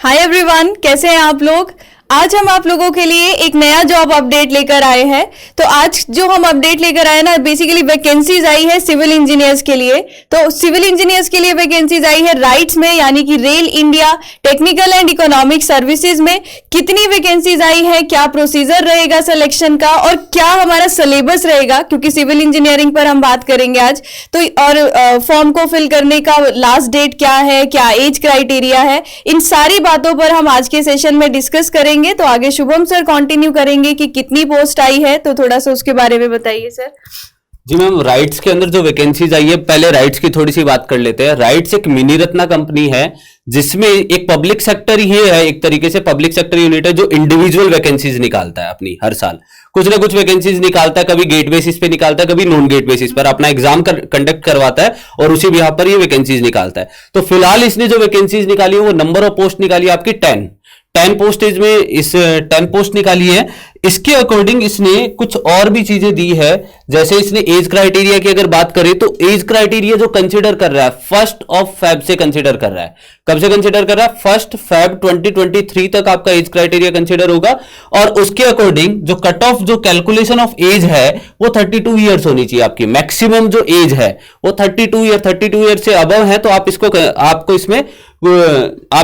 Hi everyone, कैसे हैं आप लोग। आज हम आप लोगों के लिए एक नया जॉब अपडेट लेकर आए हैं। तो आज जो हम अपडेट लेकर आए ना, बेसिकली वैकेंसीज आई है सिविल इंजीनियर्स के लिए। तो सिविल इंजीनियर्स के लिए वैकेंसीज आई है राइट्स में, यानी कि rail India technical and economic services में। कितनी वैकेंसीज आई है, क्या प्रोसीजर रहेगा सिलेक्शन का, और क्या हमारा सिलेबस रहेगा, क्योंकि सिविल इंजीनियरिंग पर हम बात करेंगे आज। तो और फॉर्म को फिल करने का लास्ट डेट क्या है, क्या एज क्राइटेरिया है, इन सारी बातों पर हम आज के सेशन में डिस्कस करेंगे। तो आगे शुभम सर कंटिन्यू करेंगे कि कितनी पोस्ट आई है, तो थोड़ा सा उसके बारे में बताइए सर। जी मैम, राइट्स के अंदर जो वैकेंसीज आई है, पहले राइट्स की थोड़ी सी बात कर लेते हैं। राइट्स एक मिनी रत्ना कंपनी है जिसमें एक पब्लिक सेक्टर ही है, एक तरीके से पब्लिक सेक्टर यूनिट है जो इंडिविजुअल वैकेंसीज निकालता है अपनी हर साल। कुछ ना कुछ वैकेंसीज निकालता है, कभी गेट बेसिस पे निकालता है, कभी नॉन गेट बेसिस पर अपना एग्जाम कंडक्ट करवाता है और उसी बिहाफ पर ये वैकेंसीज निकालता है। तो फिलहाल इसने जो वैकेंसीज निकाली है वो नंबर ऑफ पोस्ट निकाली है आपकी 10 पोस्टेज में, इस 10 पोस्ट निकाली है। इसके अकॉर्डिंग इसने कुछ और भी चीजें दी है, जैसे इसने एज क्राइटेरिया की अगर बात करें तो एज क्राइटेरिया जो कंसीडर कर रहा है 1 Feb से कंसीडर कर रहा है। कब से कंसीडर कर रहा है? 1 Feb 2023 तक आपका एज क्राइटेरिया कंसीडर होगा। और उसके अकॉर्डिंग जो कट ऑफ, जो कैलकुलेशन ऑफ एज है वो 32 ईयर्स होनी चाहिए। आपकी मैक्सिमम जो एज है वो 32 ईयर से अबव है, तो आप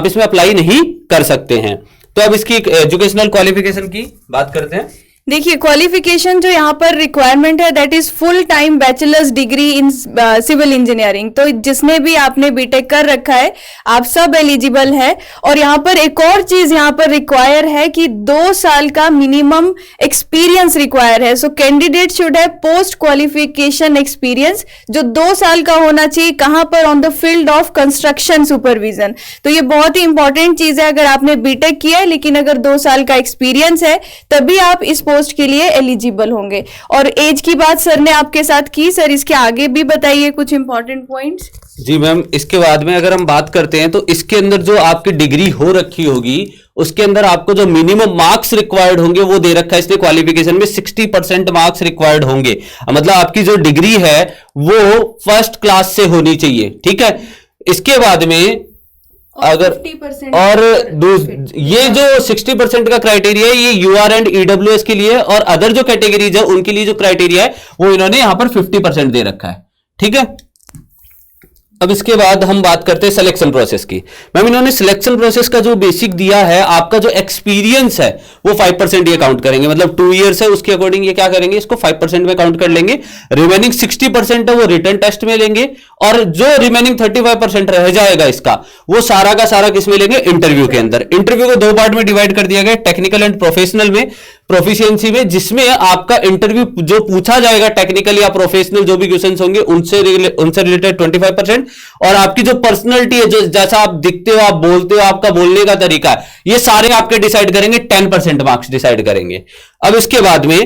इसमें अप्लाई नहीं कर सकते हैं। तो अब इसकी एजुकेशनल क्वालिफिकेशन की बात करते हैं। देखिए, क्वालिफिकेशन जो यहाँ पर रिक्वायरमेंट है that is full time bachelor's degree in civil engineering. तो जिसने भी आपने बीटेक कर रखा है आप सब एलिजिबल है। और यहाँ पर एक और चीज यहाँ पर रिक्वायर है कि 2 साल का मिनिमम एक्सपीरियंस रिक्वायर है। So candidate should have post qualification experience जो 2 साल का होना चाहिए। कहां पर? On the field of construction supervision. तो ये बहुत ही इंपॉर्टेंट चीज है। अगर आपने बीटेक किया है लेकिन अगर 2 साल का एक्सपीरियंस है तभी आप इस पोस्ट के लिए एलिजिबल होंगे। और एज की बात सर ने आपके साथ की। सर इसके आगे भी बताइए कुछ इंपॉर्टेंट पॉइंट्स। जी मैम, इसके बाद में अगर हम बात करते हैं तो इसके अंदर जो आपकी डिग्री हो रखी होगी उसके अंदर आपको जो मिनिमम मार्क्स रिक्वायर्ड होंगे वो दे रखा है इसने क्वालिफिकेशन में। 60% मार्क्स रिक्वायर्ड होंगे। मतलब आपकी जो डिग्री है वो फर्स्ट क्लास से होनी चाहिए, ठीक है। इसके बाद में अगर ये जो 60% का क्राइटेरिया है ये यूआर एंड ईडब्ल्यूएस के लिए, और अदर जो कैटेगरीज है उनके लिए जो क्राइटेरिया है वो इन्होंने यहां पर 50% दे रखा है, ठीक है। अब इसके बाद हम बात करते हैं सिलेक्शन प्रोसेस की। मैम, इन्होंने सिलेक्शन प्रोसेस का जो बेसिक दिया है, आपका जो एक्सपीरियंस है वो 5% ये काउंट करेंगे। मतलब 2 इयर्स है उसके अकॉर्डिंग ये क्या करेंगे, इसको 5% में काउंट कर लेंगे। रिमेनिंग 60% है वो रिटन टेस्ट में लेंगे, और जो रिमेनिंग 35% रह जाएगा इसका वो सारा का सारा किस में लेंगे? इंटरव्यू के अंदर। इंटरव्यू को 2 पार्ट में डिवाइड कर दिया गया, टेक्निकल एंड प्रोफेशनल में, प्रोफिशिएंसी में, जिसमें आपका इंटरव्यू जो पूछा जाएगा टेक्निकल या प्रोफेशनल जो भी क्वेश्चंस होंगे उनसे रिलेटेड 25%, और आपकी जो पर्सनैलिटी है, जो जैसा आप दिखते हो, आप बोलते हो, आपका बोलने का तरीका है, ये सारे आपके डिसाइड करेंगे। 10% मार्क्स डिसाइड करेंगे। अब इसके बाद में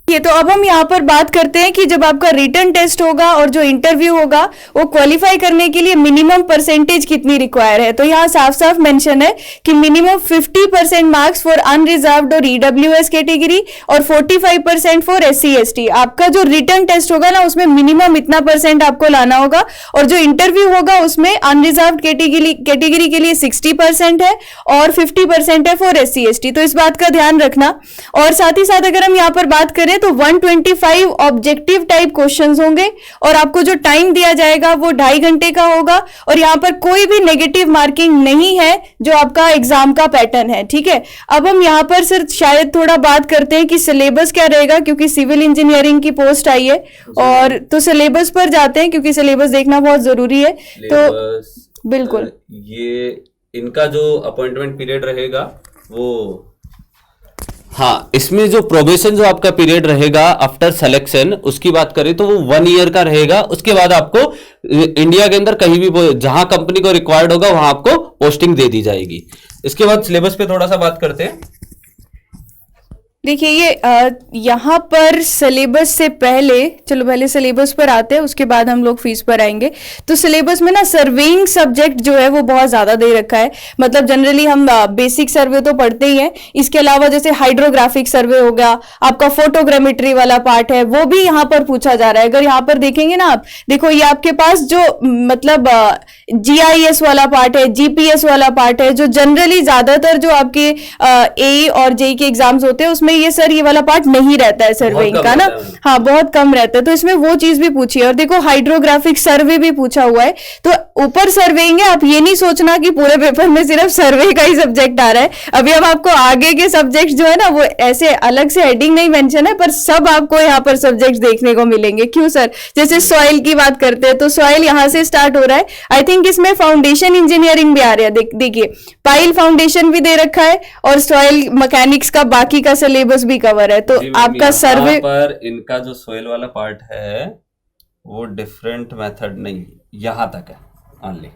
ये तो अब हम यहाँ पर बात करते हैं कि जब आपका रिटन टेस्ट होगा और जो इंटरव्यू होगा वो क्वालिफाई करने के लिए मिनिमम परसेंटेज कितनी रिक्वायर है। तो यहाँ साफ साफ मेंशन है कि मिनिमम 50% मार्क्स फॉर अनरिजर्व्ड और ईडब्ल्यूएस कैटेगरी और 45% फॉर SC/ST। आपका जो रिटन टेस्ट होगा ना उसमें मिनिमम इतना परसेंट आपको लाना होगा, और जो इंटरव्यू होगा उसमें अनरिजर्व्ड कैटेगरी के लिए 60% है और 50% है फॉर SC/ST। तो इस बात का ध्यान रखना। और साथ ही साथ अगर हम यहाँ पर बात करें तो 125 ऑब्जेक्टिव टाइप क्वेश्चंस होंगे, और आपको जो टाइम दिया जाएगा वो 2.5 घंटे का होगा। और यहाँ पर कोई भी नेगेटिव मार्किंग नहीं है जो आपका एग्जाम का पैटर्न है, ठीक है। अब हम यहाँ पर सर शायद थोड़ा बात करते हैं कि सिलेबस क्या रहेगा, क्योंकि सिविल इंजीनियरिंग की पोस्ट आई है। और तो सिलेबस पर जाते हैं क्योंकि सिलेबस देखना बहुत जरूरी है। तो बिल्कुल ये इनका जो अपॉइंटमेंट पीरियड रहेगा वो, हाँ, इसमें जो प्रोबेशन जो आपका पीरियड रहेगा आफ्टर सिलेक्शन उसकी बात करें तो वो 1 ईयर का रहेगा। उसके बाद आपको इंडिया के अंदर कहीं भी जहां कंपनी को रिक्वायर्ड होगा वहां आपको पोस्टिंग दे दी जाएगी। इसके बाद सिलेबस पे थोड़ा सा बात करते हैं। देखिए ये यहाँ पर सिलेबस से पहले, चलो पहले सिलेबस पर आते हैं, उसके बाद हम लोग फीस पर आएंगे। तो सिलेबस में ना सर्वेइंग सब्जेक्ट जो है वो बहुत ज्यादा दे रखा है। मतलब जनरली हम बेसिक सर्वे तो पढ़ते ही हैं, इसके अलावा जैसे हाइड्रोग्राफिक सर्वे हो गया, आपका फोटोग्रामेट्री वाला पार्ट है, वो भी यहाँ पर पूछा जा रहा है। अगर यहाँ पर देखेंगे ना आप, देखो ये आपके पास जो मतलब GIS वाला पार्ट है, GPS वाला पार्ट है, जो जनरली ज्यादातर जो आपके AE और JEE के एग्जाम्स होते हैं उसमें ये सर ये वाला पार्ट नहीं रहता है सर्वेइंग का ना। हाँ, बहुत कम रहता है, तो इसमें वो चीज भी पूछी है। और देखो हाइड्रोग्राफिक सर्वे भी पूछा हुआ है। तो ऊपर सर्वेइंग है, आप ये नहीं सोचना कि पूरे पेपर में सिर्फ सर्वे का ही सब्जेक्ट आ रहा है। अभी हम आपको आगे के सब्जेक्ट जो है ना वो ऐसे अलग से हेडिंग नहीं मेंशन है, पर सब आपको यहाँ पर सब्जेक्ट देखने को मिलेंगे। क्यों सर? जैसे सॉइल की बात करते हैं तो सॉइल यहाँ से स्टार्ट हो रहा है। आई थिंक इसमें फाउंडेशन इंजीनियरिंग भी आ रहा है। देखिए पाइल फाउंडेशन भी दे रखा है और सॉइल मैकेनिक्स का बाकी का सिलेबस भी कवर है। तो आपका सर्वे पर इनका जो सॉइल वाला पार्ट है वो डिफरेंट मेथड नहीं, यहाँ तक है ओनली।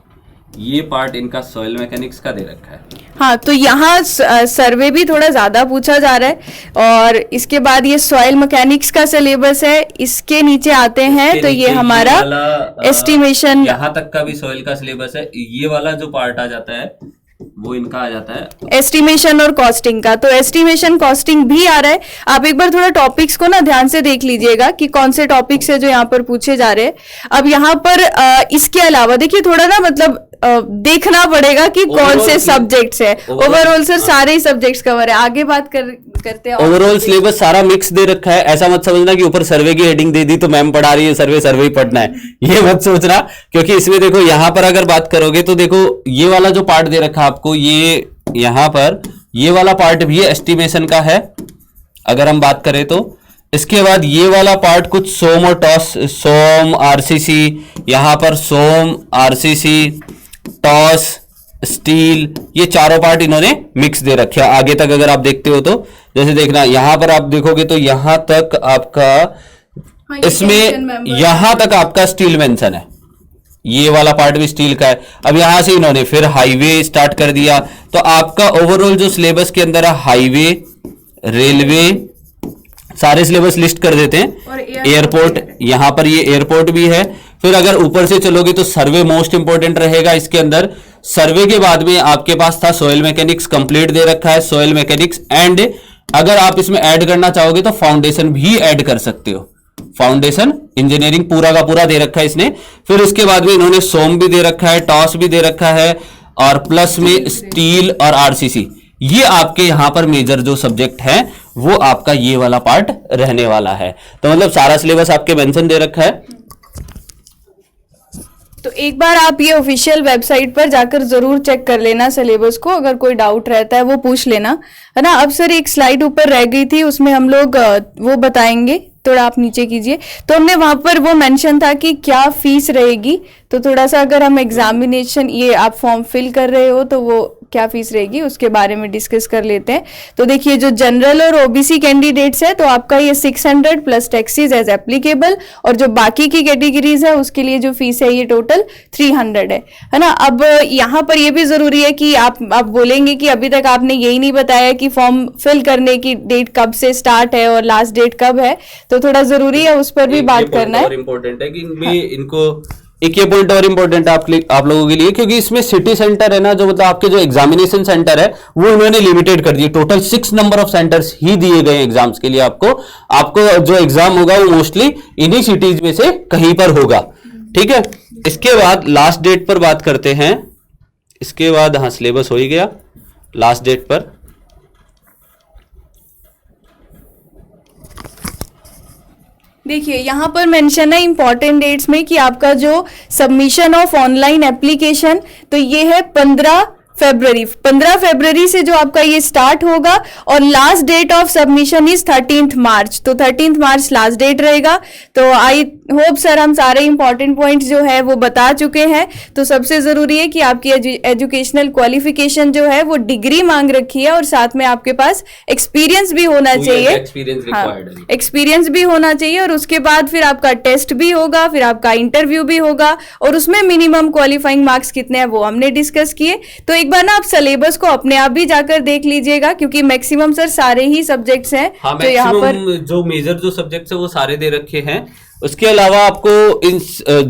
ये पार्ट इनका सॉइल मैकेनिक्स का दे रखा है। हाँ, तो यहाँ सर्वे भी थोड़ा ज्यादा पूछा जा रहा है। और इसके बाद ये सॉइल मैकेनिक्स का सिलेबस है। इसके नीचे आते हैं तो ये हमारा एस्टिमेशन, यहाँ तक का भी सॉइल का सिलेबस है। ये वाला जो पार्ट आ जाता है वो इनका आ जाता है एस्टिमेशन और कॉस्टिंग का। तो एस्टिमेशन कॉस्टिंग भी आ रहा है। आप एक बार थोड़ा टॉपिक्स को ना ध्यान से देख लीजिएगा कि कौन से टॉपिक्स है जो यहाँ पर पूछे जा रहे हैं। अब यहाँ पर इसके अलावा देखिए थोड़ा ना मतलब देखना पड़ेगा कि कौन से सब्जेक्ट्स है। ओवरऑल सर सारे ही सब्जेक्ट्स कवर है। आगे बात करते हैं। ओवरऑल सिलेबस सारा मिक्स दे रखा है। ऐसा मत समझना कि ऊपर सर्वे की हेडिंग दे दी तो मैम पढ़ा रही है सर्वे ही पढ़ना है, ये मत सोचना। क्योंकि इसमें देखो यहाँ पर अगर बात करोगे तो देखो ये वाला जो पार्ट दे रखा है आपको, ये यहाँ पर ये वाला पार्ट भी एस्टिमेशन का है अगर हम बात करें तो। इसके बाद ये वाला पार्ट कुछ सोम और टॉस, सोम RCC, यहाँ पर सोम RCC, टॉस, स्टील, ये चारों पार्ट इन्होंने मिक्स दे रखे हैं। आगे तक अगर आप देखते हो तो जैसे देखना यहां पर आप देखोगे तो यहां तक आपका इसमें यहां तक आपका स्टील मेंशन है। ये वाला पार्ट भी स्टील का है। अब यहां से इन्होंने फिर हाईवे स्टार्ट कर दिया। तो आपका ओवरऑल जो सिलेबस के अंदर है हाईवे, रेलवे, सारे सिलेबस लिस्ट कर देते हैं। एयरपोर्ट, यहां पर ये एयरपोर्ट भी है। फिर अगर ऊपर से चलोगे तो सर्वे मोस्ट इंपोर्टेंट रहेगा इसके अंदर। सर्वे के बाद में आपके पास था सॉइल मैकेनिक्स, कंप्लीट दे रखा है सॉइल मैकेनिक्स। एंड अगर आप इसमें ऐड करना चाहोगे तो फाउंडेशन भी ऐड कर सकते हो। फाउंडेशन इंजीनियरिंग पूरा का पूरा दे रखा है इसने। फिर उसके बाद में इन्होंने सोम भी दे रखा है, टॉस भी दे रखा है, और प्लस में स्टील और RCC। ये आपके यहां पर मेजर जो सब्जेक्ट है वो आपका ये वाला पार्ट रहने वाला है। तो मतलब सारा सिलेबस आपके मेंशन दे रखा है। तो एक बार आप ये ऑफिशियल वेबसाइट पर जाकर जरूर चेक कर लेना सिलेबस को। अगर कोई डाउट रहता है वो पूछ लेना, है ना। अब सर एक स्लाइड ऊपर रह गई थी, उसमें हम लोग वो बताएंगे, थोड़ा आप नीचे कीजिए। तो हमने वहां पर वो मेंशन था कि क्या फीस रहेगी। तो थोड़ा सा अगर हम एग्जामिनेशन, ये आप फॉर्म फिल कर रहे हो तो वो क्या फीस रहेगी उसके बारे में डिस्कस कर लेते हैं। तो देखिए जो जनरल और OBC कैंडिडेट्स है तो आपका ये 600 प्लस टैक्सेस एज एप्लीकेबल, और जो बाकी की कैटेगरीज है उसके लिए जो फीस है ये टोटल 300 है ना। अब यहाँ पर ये भी जरूरी है कि आप बोलेंगे कि अभी तक आपने यही नहीं बताया कि फॉर्म फिल करने की डेट कब से स्टार्ट है और लास्ट डेट कब है। तो थोड़ा जरूरी है उस पर भी बात करना है। इम्पोर्टेंट है कि इनको एक ये पॉइंट और इम्पोर्टेंट है आप लोगों के लिए, क्योंकि इसमें सिटी सेंटर है ना, जो मतलब आपके जो एग्जामिनेशन सेंटर है वो इन्होंने लिमिटेड कर दिए। टोटल 6 नंबर ऑफ सेंटर्स ही दिए गए एग्जाम्स के लिए। आपको जो एग्जाम होगा वो मोस्टली इन्हीं सिटीज में से कहीं पर होगा, ठीक है। इसके बाद लास्ट डेट पर बात करते हैं। इसके बाद हाँ सिलेबस हो ही गया। लास्ट डेट पर देखिए यहाँ पर मेंशन है इंपॉर्टेंट डेट्स में कि आपका जो सबमिशन ऑफ ऑनलाइन एप्लीकेशन, तो ये है 15 फरवरी से जो आपका ये स्टार्ट होगा, और last date of submission is 13 March. तो 13 मार्च लास्ट डेट रहेगा। तो आई होप सर हम सारे इंपॉर्टेंट पॉइंट्स जो है वो बता चुके हैं। तो सबसे जरूरी है कि आपकी एजुकेशनल क्वालिफिकेशन जो है वो डिग्री मांग रखी है, और साथ में आपके पास एक्सपीरियंस भी होना चाहिए। एक्सपीरियंस भी होना चाहिए, और उसके बाद फिर आपका टेस्ट भी होगा, फिर आपका इंटरव्यू भी होगा, और उसमें मिनिमम क्वालिफाइंग मार्क्स कितने हैं वो हमने डिस्कस किए। तो एक एक बार ना आप सिलेबस को अपने आप भी जाकर देख लीजिएगा, क्योंकि मैक्सिमम सर सारे ही सब्जेक्ट्स हैं हाँ, जो यहाँ पर जो मेजर जो सब्जेक्ट्स है वो सारे दे रखे हैं। उसके अलावा आपको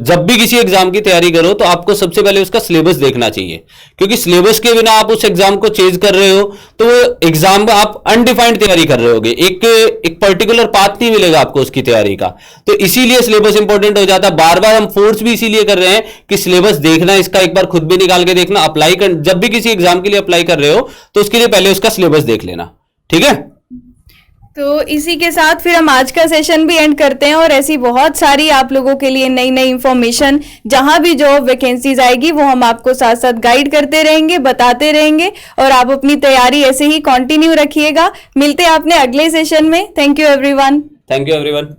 जब भी किसी एग्जाम की तैयारी करो तो आपको सबसे पहले उसका सिलेबस देखना चाहिए, क्योंकि सिलेबस के बिना आप उस एग्जाम को चेंज कर रहे हो तो वो एग्जाम में आप अनडिफाइंड तैयारी कर रहे होगे, एक पर्टिकुलर पाथ नहीं मिलेगा आपको उसकी तैयारी का। तो इसीलिए सिलेबस इंपॉर्टेंट हो जाता है। बार बार हम फोर्स भी इसीलिए कर रहे हैं कि सिलेबस देखना, इसका एक बार खुद भी निकाल के देखना, अप्लाई कर, जब भी किसी एग्जाम के लिए अप्लाई कर रहे हो तो उसके लिए पहले उसका सिलेबस देख लेना, ठीक है। तो इसी के साथ फिर हम आज का सेशन भी एंड करते हैं, और ऐसी बहुत सारी आप लोगों के लिए नई नई इंफॉर्मेशन, जहां भी जॉब वैकेंसीज आएगी वो हम आपको साथ साथ गाइड करते रहेंगे, बताते रहेंगे, और आप अपनी तैयारी ऐसे ही कंटिन्यू रखिएगा। मिलते हैं आपने अगले सेशन में। Thank you everyone. Thank you everyone.